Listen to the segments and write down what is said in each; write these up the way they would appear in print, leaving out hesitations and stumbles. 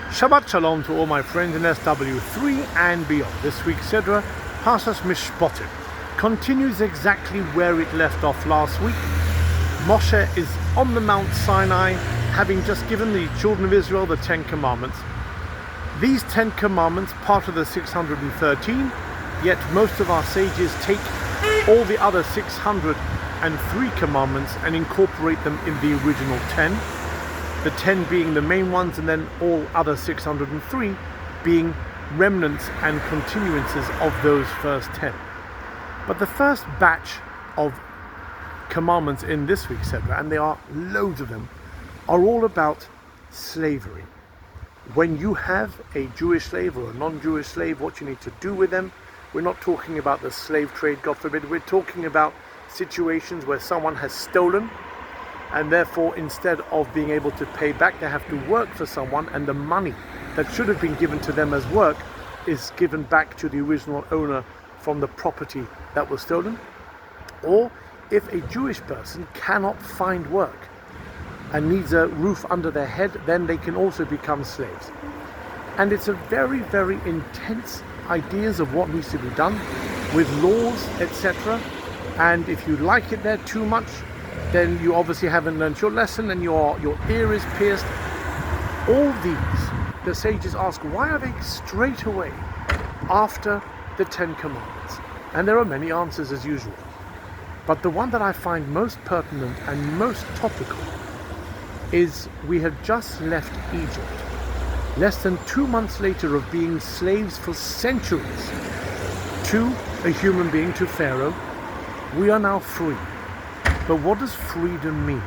Shabbat Shalom to all my friends in SW3 and beyond. This week's Sedra, Parshas Mishpatim, continues exactly where it left off last week. Moshe is on the Mount Sinai, having just given the children of Israel the 10 Commandments. These 10 Commandments, part of the 613, yet most of our sages take all the other 603 Commandments and incorporate them in the original 10. The 10 being the main ones, and then all other 603 being remnants and continuances of those first 10. But the first batch of commandments in this week's Sedra, and there are loads of them, are all about slavery. When you have a Jewish slave or a non-Jewish slave, what you need to do with them. We're not talking about the slave trade, God forbid. We're talking about situations where someone has stolen, and therefore instead of being able to pay back, they have to work for someone, and the money that should have been given to them as work is given back to the original owner from the property that was stolen. Or if a Jewish person cannot find work and needs a roof under their head, then they can also become slaves. And it's a very, very intense ideas of what needs to be done with laws, etc. And if you like it there too much, then you obviously haven't learned your lesson and your ear is pierced. All these, the sages ask, why are they straight away after the 10 Commandments? And there are many answers as usual. But the one that I find most pertinent and most topical is we have just left Egypt. Less than 2 months later of being slaves for centuries to a human being, to Pharaoh, we are now free. But what does freedom mean?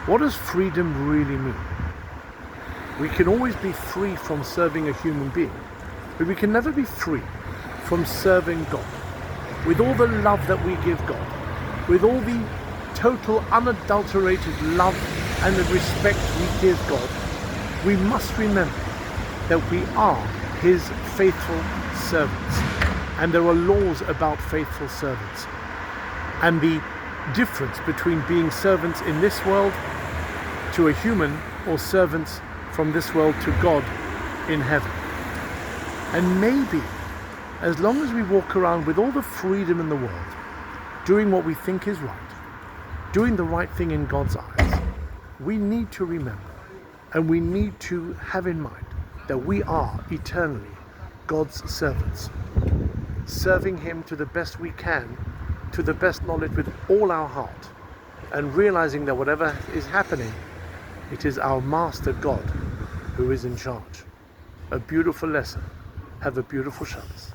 What does freedom really mean? We can always be free from serving a human being, but we can never be free from serving God. With all the love that we give God, with all the total unadulterated love and the respect we give God, we must remember that we are His faithful servants. And there are laws about faithful servants. And the difference between being servants in this world to a human or servants from this world to God in heaven. And maybe, as long as we walk around with all the freedom in the world, doing what we think is right, doing the right thing in God's eyes, we need to remember and we need to have in mind that we are eternally God's servants, serving Him to the best we can, to the best knowledge with all our heart, and realizing that whatever is happening, it is our Master God who is in charge. A beautiful lesson. Have a beautiful Shabbos.